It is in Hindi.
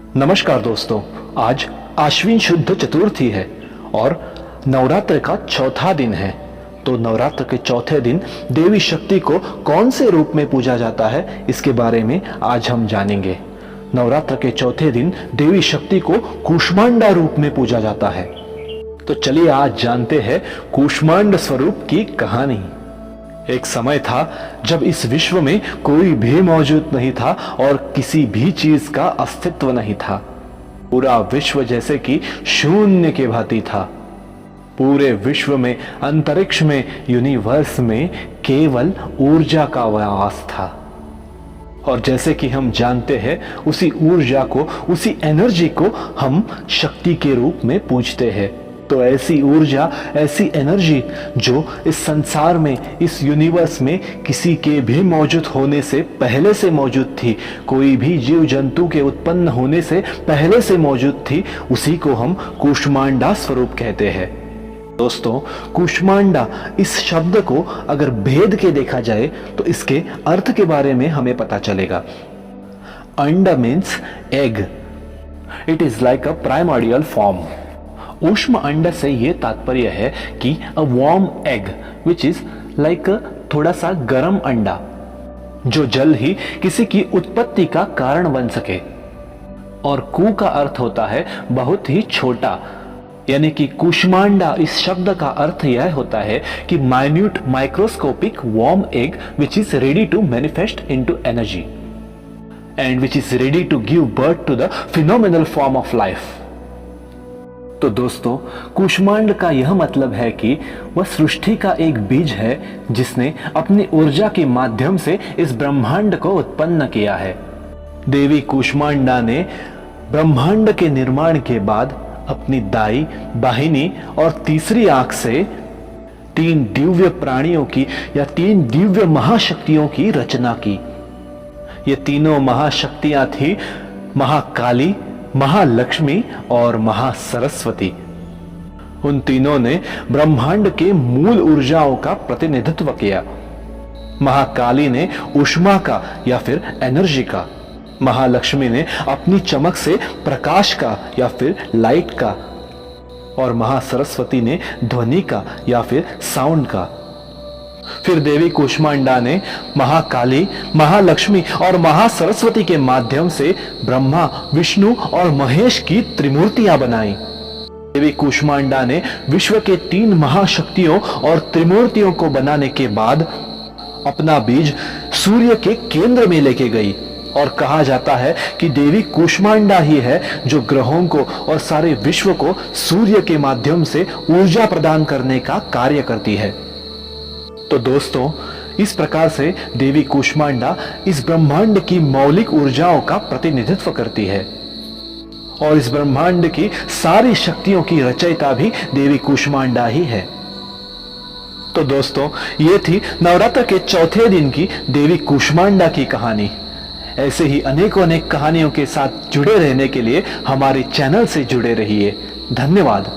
नमस्कार दोस्तों, आज आश्विन शुद्ध चतुर्थी है और नवरात्र का चौथा दिन है। तो नवरात्र के चौथे दिन देवी शक्ति को कौन से रूप में पूजा जाता है, इसके बारे में आज हम जानेंगे। नवरात्र के चौथे दिन देवी शक्ति को कूष्मांडा रूप में पूजा जाता है। तो चलिए आज जानते हैं कूष्मांड स्वरूप की कहानी। एक समय था जब इस विश्व में कोई भी मौजूद नहीं था और किसी भी चीज का अस्तित्व नहीं था। पूरा विश्व जैसे कि शून्य के भांति था। पूरे विश्व में, अंतरिक्ष में, यूनिवर्स में केवल ऊर्जा का वास था। और जैसे कि हम जानते हैं, उसी ऊर्जा को, उसी एनर्जी को हम शक्ति के रूप में पूजते हैं। तो ऐसी ऊर्जा, ऐसी एनर्जी जो इस संसार में, इस यूनिवर्स में किसी के भी मौजूद होने से पहले से मौजूद थी, कोई भी जीव जंतु के उत्पन्न होने से पहले से मौजूद थी, उसी को हम कूष्मांडा स्वरूप कहते हैं। दोस्तों, कूष्मांडा इस शब्द को अगर भेद के देखा जाए तो इसके अर्थ के बारे में हमें पता चलेगा। अंडा means egg, it is like a primordial form. ऊष्म अंड से यह तात्पर्य है कि a warm egg which is like थोड़ा सा गर्म अंडा, जो जल्द ही किसी की उत्पत्ति का कारण बन सके। और कू का अर्थ होता है बहुत ही छोटा, यानी कि कूष्मांडा इस शब्द का अर्थ यह होता है कि minute microscopic warm egg which is ready to manifest into energy and which is ready to give birth to the phenomenal form of life. तो दोस्तों, कूष्मांड का यह मतलब है कि वह सृष्टि का एक बीज है जिसने अपनी ऊर्जा के माध्यम से इस ब्रह्मांड को उत्पन्न किया है। देवी कूष्मांडा ने ब्रह्मांड के निर्माण के बाद अपनी दाई, बाहिनी और तीसरी आंख से 3 दिव्य प्राणियों की या 3 दिव्य महाशक्तियों की रचना की। ये तीनों महाशक्तियां थी महाकाली, महालक्ष्मी और महासरस्वती। उन तीनों ने ब्रह्मांड के मूल ऊर्जाओं का प्रतिनिधित्व किया। महाकाली ने ऊष्मा का या फिर एनर्जी का, महालक्ष्मी ने अपनी चमक से प्रकाश का या फिर लाइट का, और महासरस्वती ने ध्वनि का या फिर साउंड का। फिर देवी कूष्मांडा ने महाकाली, महालक्ष्मी और महासरस्वती के माध्यम से ब्रह्मा, विष्णु और महेश की त्रिमूर्तियां बनाई। देवी कूष्मांडा ने विश्व के 3 महाशक्तियों और त्रिमूर्तियों को बनाने के बाद अपना बीज सूर्य के केंद्र में लेके गई। और कहा जाता है कि देवी कूष्मांडा ही है जो ग्रहों को और सारे विश्व को सूर्य के माध्यम से ऊर्जा प्रदान करने का कार्य करती है। तो दोस्तों, इस प्रकार से देवी कूष्मांडा इस ब्रह्मांड की मौलिक ऊर्जाओं का प्रतिनिधित्व करती है और इस ब्रह्मांड की सारी शक्तियों की रचयिता भी देवी कूष्मांडा ही है। तो दोस्तों, ये थी नवरात्र के चौथे दिन की देवी कूष्मांडा की कहानी। ऐसे ही अनेक कहानियों के साथ जुड़े रहने के लिए हमारे चैनल से जुड़े रहिए। धन्यवाद।